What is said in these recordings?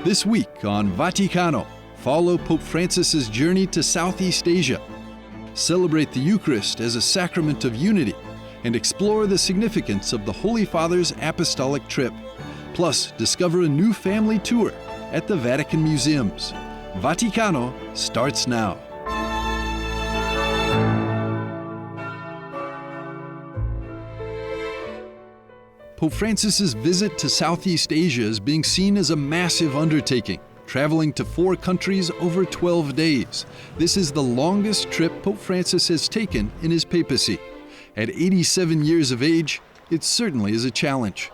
This week on Vaticano, follow Pope Francis's journey to Southeast Asia, celebrate the Eucharist as a sacrament of unity, and explore the significance of the Holy Father's apostolic trip. Plus, discover a new family tour at the Vatican museums. Vaticano starts now. Pope Francis's visit to Southeast Asia is being seen as a massive undertaking, traveling to 4 countries over 12 days. This is the longest trip Pope Francis has taken in his papacy. At 87 years of age, it certainly is a challenge.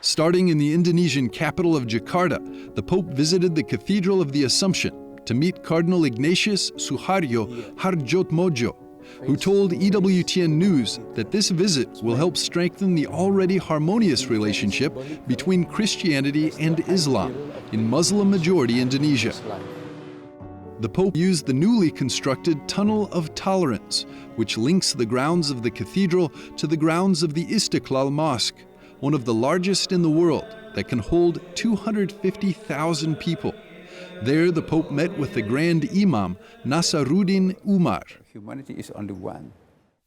Starting in the Indonesian capital of Jakarta, the Pope visited the Cathedral of the Assumption to meet Cardinal Ignatius Suharyo Hardjotmojo, who told EWTN News that this visit will help strengthen the already harmonious relationship between Christianity and Islam in Muslim-majority Indonesia. The Pope used the newly constructed Tunnel of Tolerance, which links the grounds of the cathedral to the grounds of the Istiqlal Mosque, one of the largest in the world that can hold 250,000 people. There, the Pope met with the Grand Imam, Nasaruddin Umar. Humanity is only one.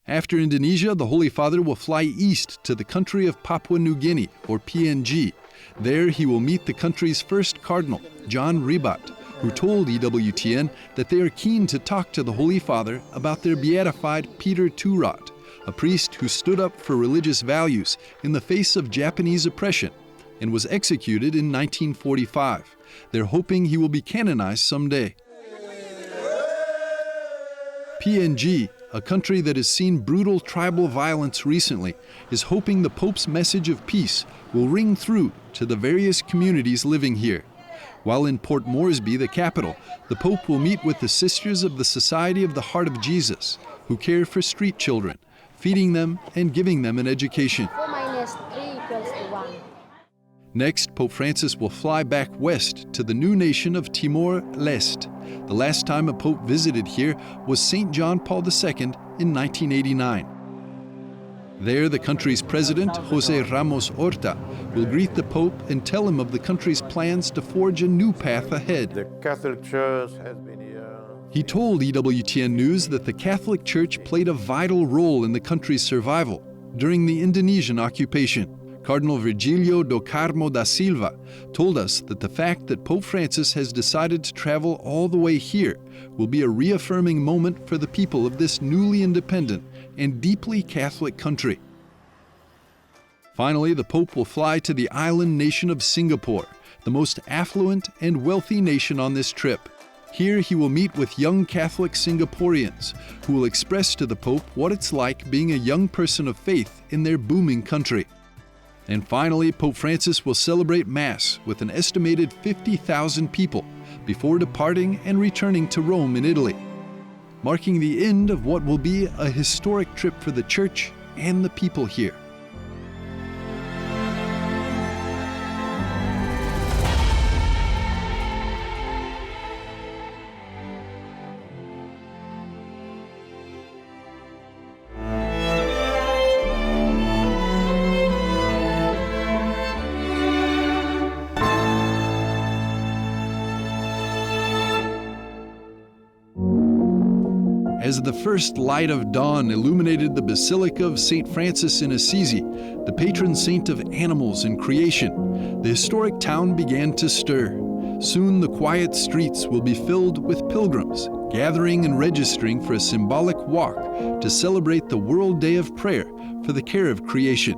After Indonesia, the Holy Father will fly east to the country of Papua New Guinea, or PNG. There, he will meet the country's first cardinal, John Ribat, who told EWTN that they are keen to talk to the Holy Father about their beatified Peter Turat, a priest who stood up for religious values in the face of Japanese oppression and was executed in 1945. They're hoping he will be canonized someday. PNG, a country that has seen brutal tribal violence recently, is hoping the Pope's message of peace will ring through to the various communities living here. While in Port Moresby, the capital, the Pope will meet with the Sisters of the Society of the Heart of Jesus, who care for street children, feeding them and giving them an education. 4 minus 3 equals to 1. Next, Pope Francis will fly back west to the new nation of Timor-Leste. The last time a pope visited here was St. John Paul II in 1989. There, the country's president, José Ramos Horta, will greet the Pope and tell him of the country's plans to forge a new path ahead. The Catholic Church has been here. He told EWTN News that the Catholic Church played a vital role in the country's survival during the Indonesian occupation. Cardinal Virgilio do Carmo da Silva told us that the fact that Pope Francis has decided to travel all the way here will be a reaffirming moment for the people of this newly independent and deeply Catholic country. Finally, the Pope will fly to the island nation of Singapore, the most affluent and wealthy nation on this trip. Here he will meet with young Catholic Singaporeans who will express to the Pope what it's like being a young person of faith in their booming country. And finally, Pope Francis will celebrate Mass with an estimated 50,000 people before departing and returning to Rome in Italy, marking the end of what will be a historic trip for the Church and the people here. As the first light of dawn illuminated the Basilica of St. Francis in Assisi, the patron saint of animals and creation, the historic town began to stir. Soon the quiet streets will be filled with pilgrims, gathering and registering for a symbolic walk to celebrate the World Day of Prayer for the care of creation.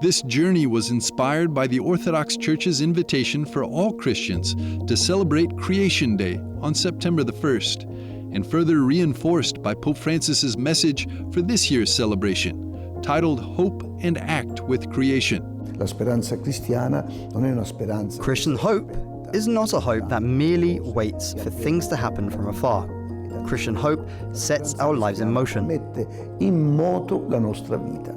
This journey was inspired by the Orthodox Church's invitation for all Christians to celebrate Creation Day on September the 1st, and further reinforced by Pope Francis's message for this year's celebration, titled Hope and Act with Creation. Christian hope is not a hope that merely waits for things to happen from afar. Christian hope sets our lives in motion. Mette in moto la nostra vita.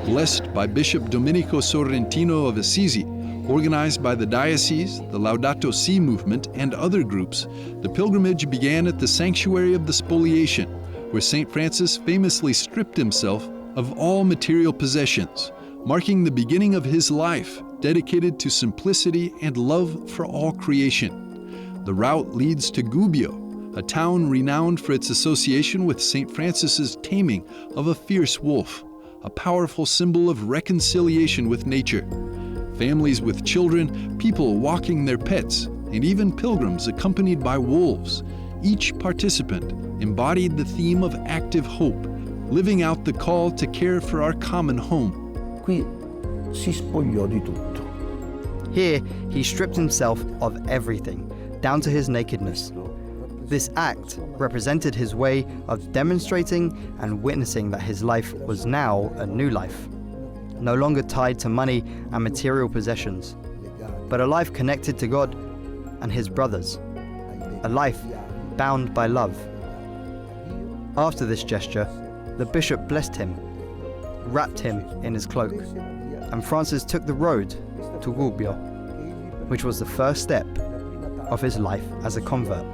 Blessed by Bishop Domenico Sorrentino of Assisi, organized by the diocese, the Laudato Si movement, and other groups, the pilgrimage began at the Sanctuary of the Spoliation, where St. Francis famously stripped himself of all material possessions, marking the beginning of his life dedicated to simplicity and love for all creation. The route leads to Gubbio, a town renowned for its association with St. Francis's taming of a fierce wolf, a powerful symbol of reconciliation with nature. Families with children, people walking their pets, and even pilgrims accompanied by wolves. Each participant embodied the theme of active hope, living out the call to care for our common home. Qui si spogliò di tutto. Here, he stripped himself of everything, down to his nakedness. This act represented his way of demonstrating and witnessing that his life was now a new life, no longer tied to money and material possessions, but a life connected to God and his brothers, a life bound by love. After this gesture, the bishop blessed him, wrapped him in his cloak, and Francis took the road to Gubbio, which was the first step of his life as a convert.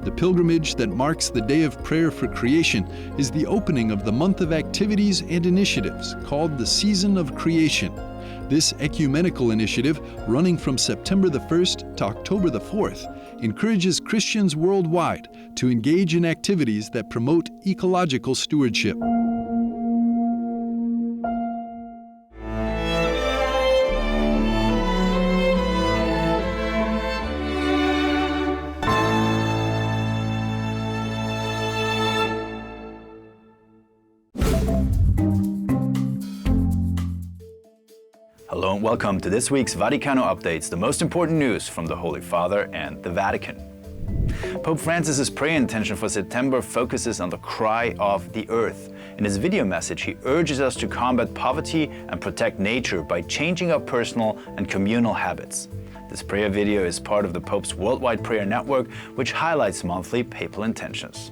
The pilgrimage that marks the Day of Prayer for Creation is the opening of the month of activities and initiatives called the Season of Creation. This ecumenical initiative, running from September the 1st to October the 4th, encourages Christians worldwide to engage in activities that promote ecological stewardship. Hello and welcome to this week's Vaticano Updates, the most important news from the Holy Father and the Vatican. Pope Francis's prayer intention for September focuses on the cry of the earth. In his video message, he urges us to combat poverty and protect nature by changing our personal and communal habits. This prayer video is part of the Pope's Worldwide Prayer Network, which highlights monthly papal intentions.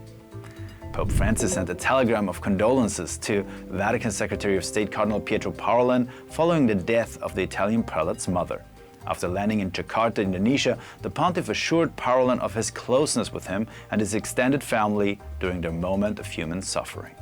Pope Francis sent a telegram of condolences to Vatican Secretary of State Cardinal Pietro Parolin following the death of the Italian prelate's mother. After landing in Jakarta, Indonesia, the pontiff assured Parolin of his closeness with him and his extended family during their moment of human suffering.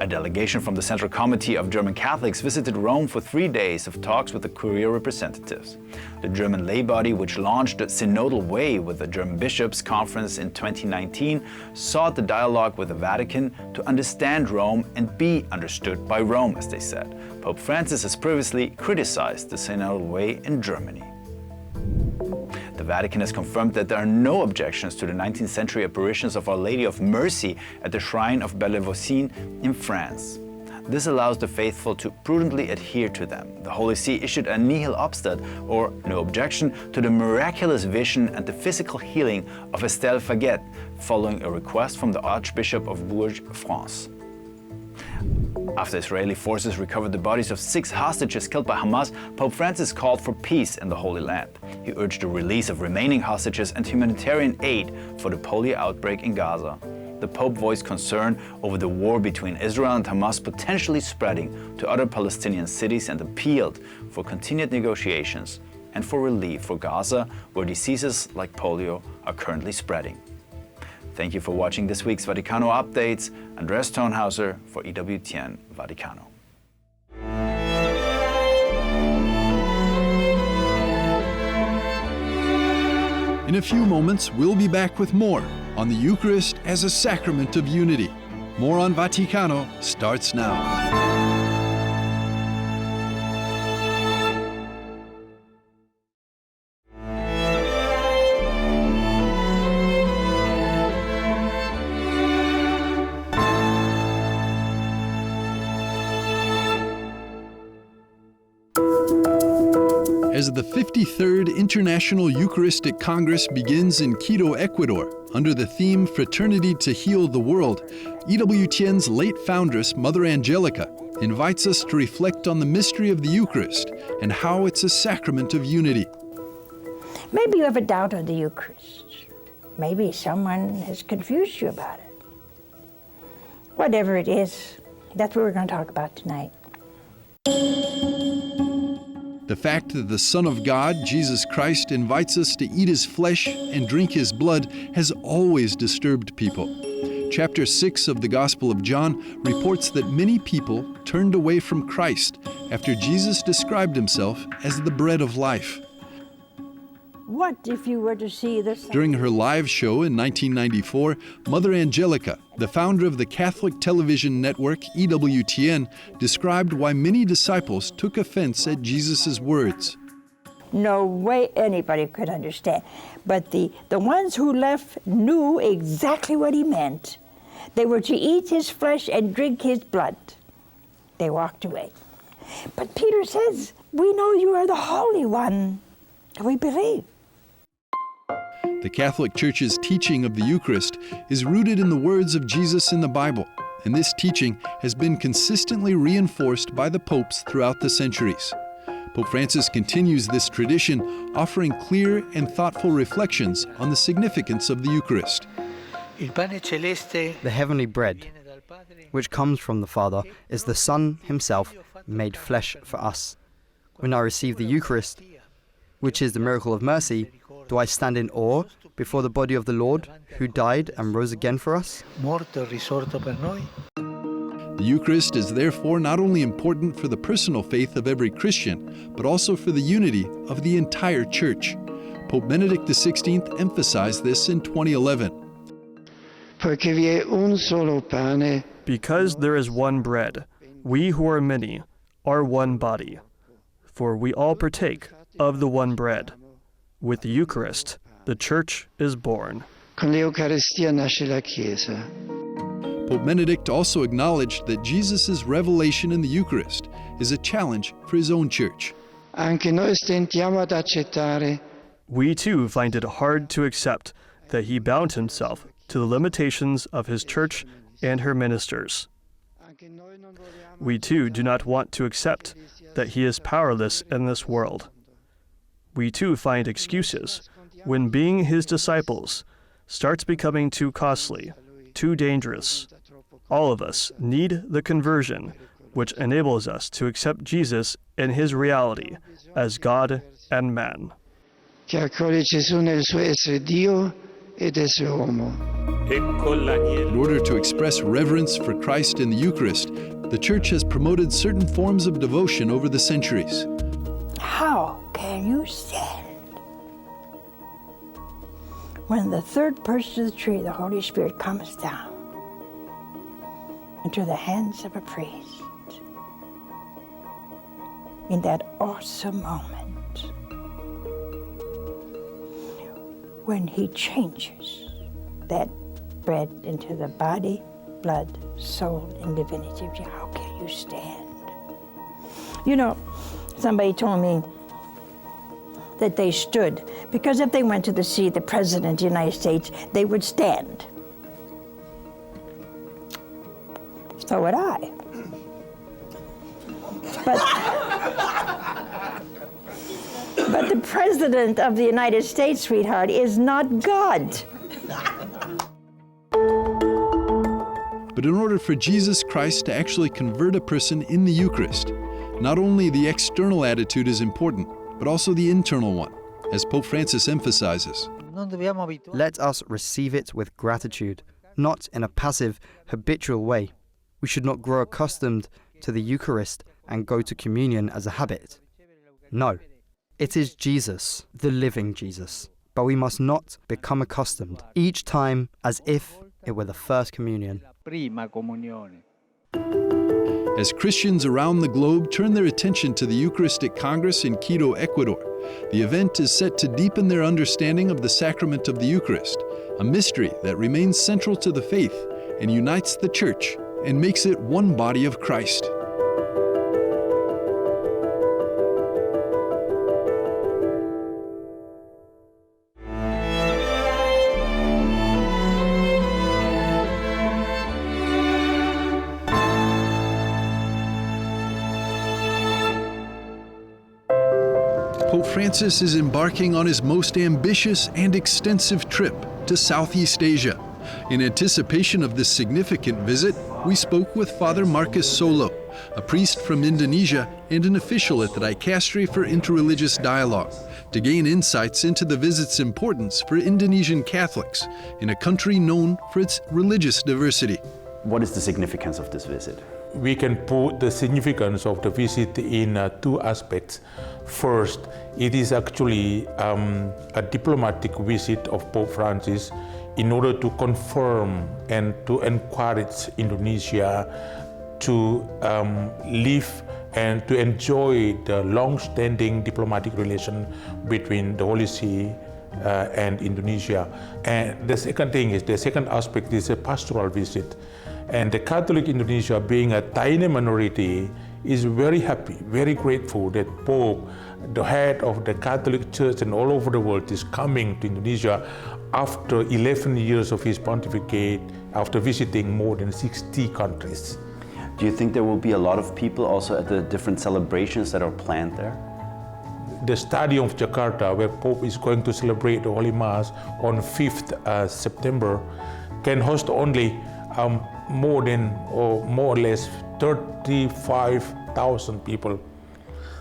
A delegation from the Central Committee of German Catholics visited Rome for 3 days of talks with the Curia representatives. The German lay body, which launched the Synodal Way with the German Bishops' Conference in 2019, sought the dialogue with the Vatican to understand Rome and be understood by Rome, as they said. Pope Francis has previously criticized the Synodal Way in Germany. The Vatican has confirmed that there are no objections to the 19th century apparitions of Our Lady of Mercy at the shrine of Bellevaucine in France. This allows the faithful to prudently adhere to them. The Holy See issued a nihil obstat, or no objection, to the miraculous vision and the physical healing of Estelle Faguet, following a request from the Archbishop of Bourges, France. After Israeli forces recovered the bodies of 6 hostages killed by Hamas, Pope Francis called for peace in the Holy Land. He urged the release of remaining hostages and humanitarian aid for the polio outbreak in Gaza. The Pope voiced concern over the war between Israel and Hamas potentially spreading to other Palestinian cities and appealed for continued negotiations and for relief for Gaza, where diseases like polio are currently spreading. Thank you for watching this week's Vaticano Updates. Andreas Tonhauser for EWTN Vaticano. In a few moments, we'll be back with more on the Eucharist as a sacrament of unity. More on Vaticano starts now. As the 53rd International Eucharistic Congress begins in Quito, Ecuador, under the theme Fraternity to Heal the World, EWTN's late foundress, Mother Angelica, invites us to reflect on the mystery of the Eucharist and how it's a sacrament of unity. Maybe you have a doubt on the Eucharist. Maybe someone has confused you about it. Whatever it is, that's what we're going to talk about tonight. The fact that the Son of God, Jesus Christ, invites us to eat His flesh and drink His blood has always disturbed people. Chapter 6 of the Gospel of John reports that many people turned away from Christ after Jesus described Himself as the bread of life. What if you were to see this? During her live show in 1994, Mother Angelica, the founder of the Catholic television network EWTN, described why many disciples took offense at Jesus' words. No way anybody could understand. But the ones who left knew exactly what He meant. They were to eat His flesh and drink His blood. They walked away. But Peter says, we know you are the Holy One. We believe. The Catholic Church's teaching of the Eucharist is rooted in the words of Jesus in the Bible, and this teaching has been consistently reinforced by the popes throughout the centuries. Pope Francis continues this tradition, offering clear and thoughtful reflections on the significance of the Eucharist. The heavenly bread, which comes from the Father, is the Son Himself made flesh for us. When I receive the Eucharist, which is the miracle of mercy, do I stand in awe before the body of the Lord, who died and rose again for us? The Eucharist is therefore not only important for the personal faith of every Christian, but also for the unity of the entire Church. Pope Benedict XVI emphasized this in 2011. Because there is one bread, we who are many are one body, for we all partake of the one bread. With the Eucharist, the Church is born. Pope Benedict also acknowledged that Jesus' revelation in the Eucharist is a challenge for his own Church. We too find it hard to accept that He bound Himself to the limitations of His Church and her ministers. We too do not want to accept that He is powerless in this world. We too find excuses when being His disciples starts becoming too costly, too dangerous. All of us need the conversion which enables us to accept Jesus in His reality as God and man. In order to express reverence for Christ in the Eucharist, the Church has promoted certain forms of devotion over the centuries. How can you stand when the third person of the Trinity, the Holy Spirit, comes down into the hands of a priest in that awesome moment when He changes that bread into the body, blood, soul, and divinity of Jesus? How can you stand? You know, somebody told me that they stood because if they went to see the President of the United States, they would stand. So would I. But the President of the United States, sweetheart, is not God. But in order for Jesus Christ to actually convert a person in the Eucharist, not only the external attitude is important, but also the internal one, as Pope Francis emphasizes. Let us receive it with gratitude, not in a passive, habitual way. We should not grow accustomed to the Eucharist and go to communion as a habit. No, it is Jesus, the living Jesus. But we must not become accustomed each time as if it were the first communion. As Christians around the globe turn their attention to the Eucharistic Congress in Quito, Ecuador, the event is set to deepen their understanding of the sacrament of the Eucharist, a mystery that remains central to the faith and unites the Church and makes it one body of Christ. Pope Francis is embarking on his most ambitious and extensive trip to Southeast Asia. In anticipation of this significant visit, we spoke with Father Marcus Solo, a priest from Indonesia and an official at the Dicastery for Interreligious Dialogue, to gain insights into the visit's importance for Indonesian Catholics in a country known for its religious diversity. What is the significance of this visit? We can put the significance of the visit in two aspects. First, it is actually a diplomatic visit of Pope Francis in order to confirm and to encourage Indonesia to live and to enjoy the long-standing diplomatic relation between the Holy See and Indonesia. And the second aspect is a pastoral visit. And the Catholic Indonesia, being a tiny minority, is very happy, very grateful that Pope, the head of the Catholic Church and all over the world, is coming to Indonesia after 11 years of his pontificate, after visiting more than 60 countries. Do you think there will be a lot of people also at the different celebrations that are planned there? The Stadium of Jakarta, where Pope is going to celebrate the Holy Mass on 5th September, can host only more or less 35,000 people.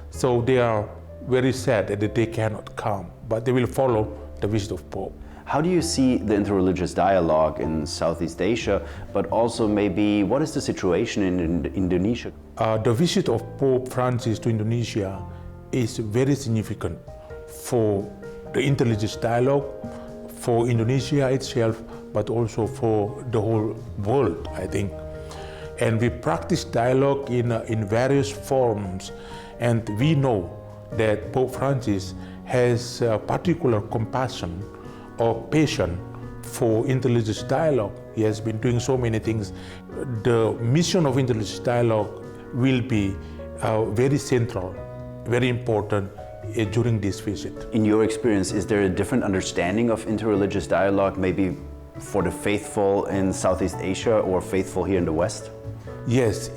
So they are very sad that they cannot come, but they will follow the visit of Pope. How do you see the interreligious dialogue in Southeast Asia, but also maybe what is the situation in Indonesia? The visit of Pope Francis to Indonesia is very significant for the interreligious dialogue, for Indonesia itself, but also for the whole world, I think. And we practice dialogue in various forms, and we know that Pope Francis has particular compassion or passion for interreligious dialogue. He has been doing so many things. The mission of interreligious dialogue will be very central, very important during this visit. In your experience, is there a different understanding of interreligious dialogue, maybe for the faithful in Southeast Asia or faithful here in the West? Yes,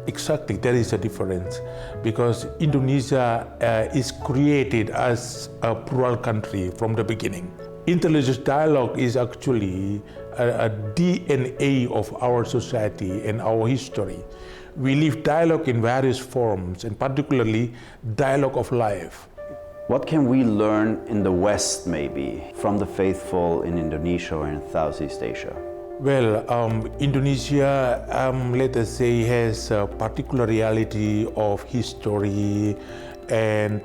exactly. There is a difference because Indonesia is created as a plural country from the beginning. Interreligious dialogue is actually a DNA of our society and our history. We live dialogue in various forms, and particularly dialogue of life. What can we learn in the West, maybe, from the faithful in Indonesia or in Southeast Asia? Well, Indonesia, let us say, has a particular reality of history and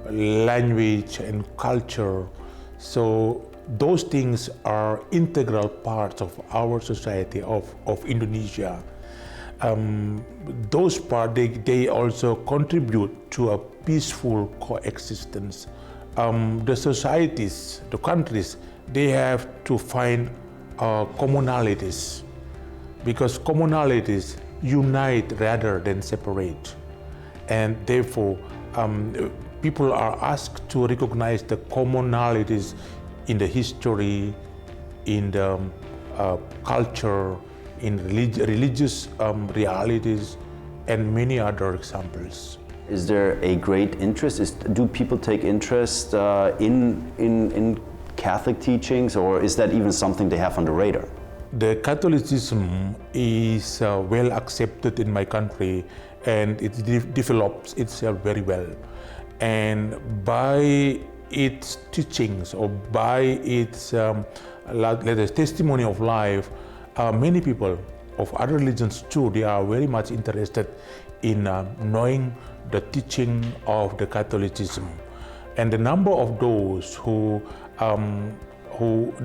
language and culture. So those things are integral parts of our society, of Indonesia. Those parts, they also contribute to a peaceful coexistence. The societies, the countries, they have to find commonalities, because commonalities unite rather than separate. And therefore, people are asked to recognize the commonalities in the history, in the culture, in religious realities, and many other examples. Is there a great interest? Do people take interest in Catholic teachings, or is that even something they have on the radar? The Catholicism is well accepted in my country, and it develops itself very well. And by its teachings or by its testimony of life, many people of other religions too, they are very much interested in knowing the teaching of the Catholicism. And the number of those who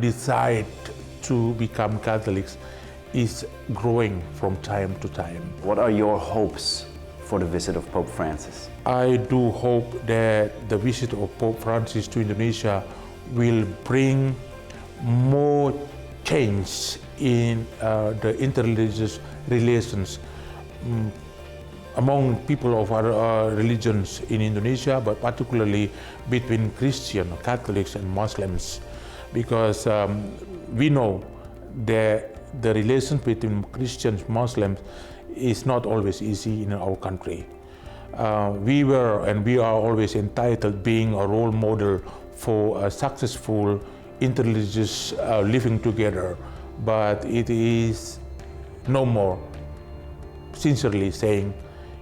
decide to become Catholics is growing from time to time. What are your hopes for the visit of Pope Francis? I do hope that the visit of Pope Francis to Indonesia will bring more change in the interreligious relations among people of other religions in Indonesia, but particularly between Christian, Catholics, and Muslims, because we know that the relations between Christians and Muslims is not always easy in our country. we were and we are always entitled being a role model for a successful interreligious living together, but it is no more. Sincerely saying,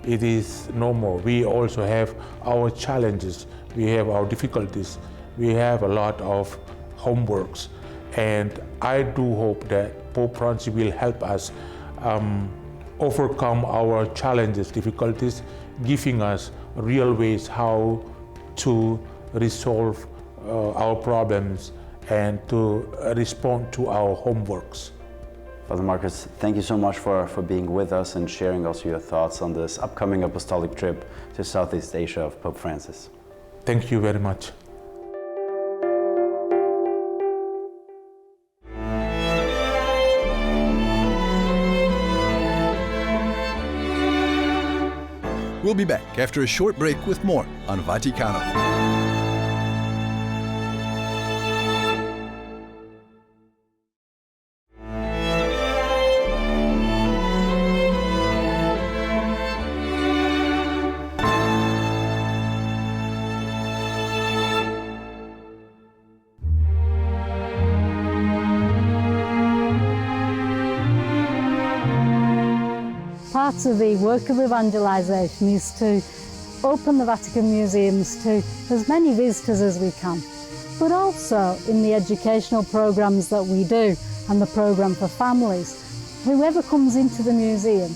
it is no more. We also have our challenges, we have our difficulties, we have a lot of homeworks, and I do hope that Pope Francis will help us overcome our challenges, difficulties, giving us real ways how to resolve our problems and to respond to our homeworks. Father Marcus, thank you so much for being with us and sharing also your thoughts on this upcoming apostolic trip to Southeast Asia of Pope Francis. Thank you very much. We'll be back after a short break with more on Vaticano. Part of the work of evangelisation is to open the Vatican museums to as many visitors as we can, but also in the educational programmes that we do and the programme for families. Whoever comes into the museum,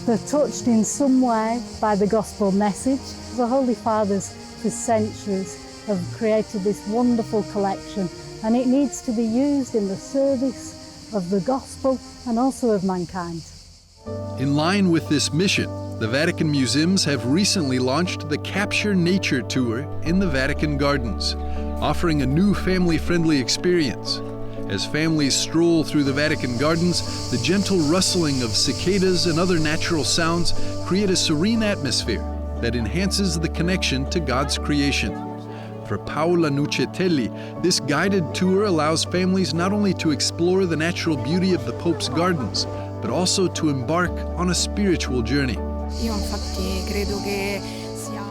they're touched in some way by the gospel message. The Holy Fathers for centuries have created this wonderful collection, and it needs to be used in the service of the gospel and also of mankind. In line with this mission, the Vatican Museums have recently launched the Capture Nature Tour in the Vatican Gardens, offering a new family-friendly experience. As families stroll through the Vatican Gardens, the gentle rustling of cicadas and other natural sounds create a serene atmosphere that enhances the connection to God's creation. For Paola Nuccetelli, this guided tour allows families not only to explore the natural beauty of the Pope's gardens, but also to embark on a spiritual journey.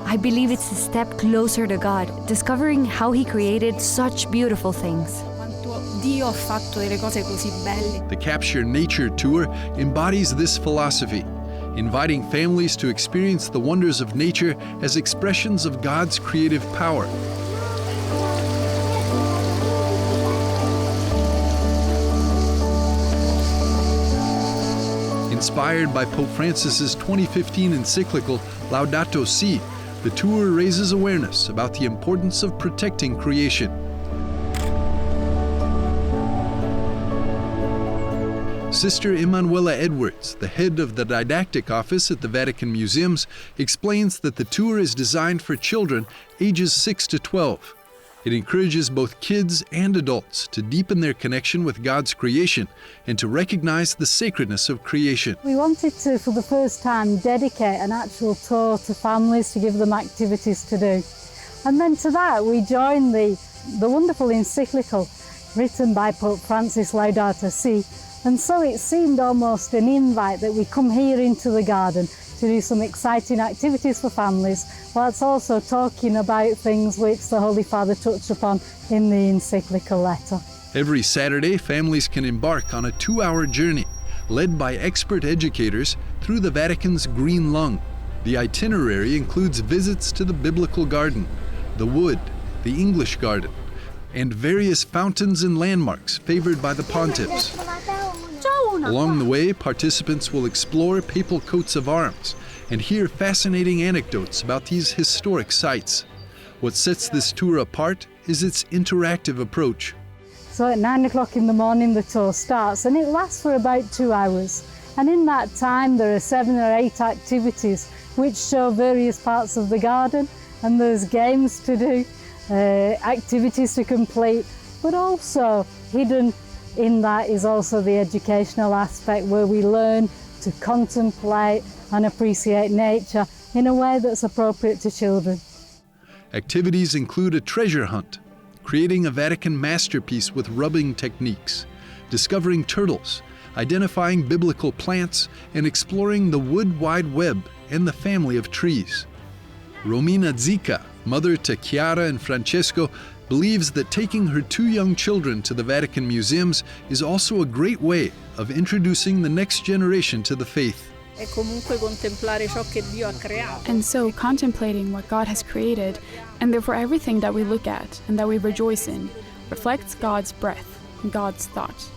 I believe it's a step closer to God, discovering how He created such beautiful things. The Capture Nature Tour embodies this philosophy, inviting families to experience the wonders of nature as expressions of God's creative power. Inspired by Pope Francis's 2015 encyclical Laudato Si, the tour raises awareness about the importance of protecting creation. Sister Emanuela Edwards, the head of the didactic office at the Vatican Museums, explains that the tour is designed for children ages 6 to 12. It encourages both kids and adults to deepen their connection with God's creation and to recognize the sacredness of creation. We wanted to, for the first time, dedicate an actual tour to families to give them activities to do. And then to that we joined the wonderful encyclical written by Pope Francis, Laudato Si. And so it seemed almost an invite that we come here into the garden to do some exciting activities for families, whilst also talking about things which the Holy Father touched upon in the encyclical letter. Every Saturday, families can embark on a 2-hour journey, led by expert educators through the Vatican's Green Lung. The itinerary includes visits to the Biblical Garden, the Wood, the English Garden, and various fountains and landmarks favored by the pontiffs. Along the way, participants will explore papal coats of arms and hear fascinating anecdotes about these historic sites. What sets this tour apart is its interactive approach. So at 9 o'clock in the morning the tour starts, and it lasts for about 2 hours. And in that time there are 7 or 8 activities which show various parts of the garden, and there's games to do, activities to complete, but also hidden in that is also the educational aspect, where we learn to contemplate and appreciate nature in a way that's appropriate to children. Activities include a treasure hunt, creating a Vatican masterpiece with rubbing techniques, discovering turtles, identifying biblical plants, and exploring the wood wide web and the family of trees. Romina Zica, mother to Chiara and Francesco, believes that taking her 2 young children to the Vatican museums is also a great way of introducing the next generation to the faith. And so contemplating what God has created, and therefore everything that we look at and that we rejoice in, reflects God's breath and God's thought.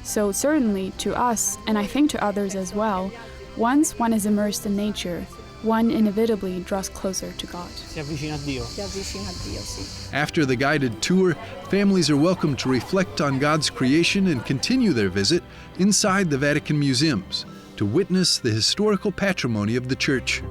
So certainly to us, and I think to others as well, once one is immersed in nature, one inevitably draws closer to God. After the guided tour, families are welcome to reflect on God's creation and continue their visit inside the Vatican museums to witness the historical patrimony of the Church.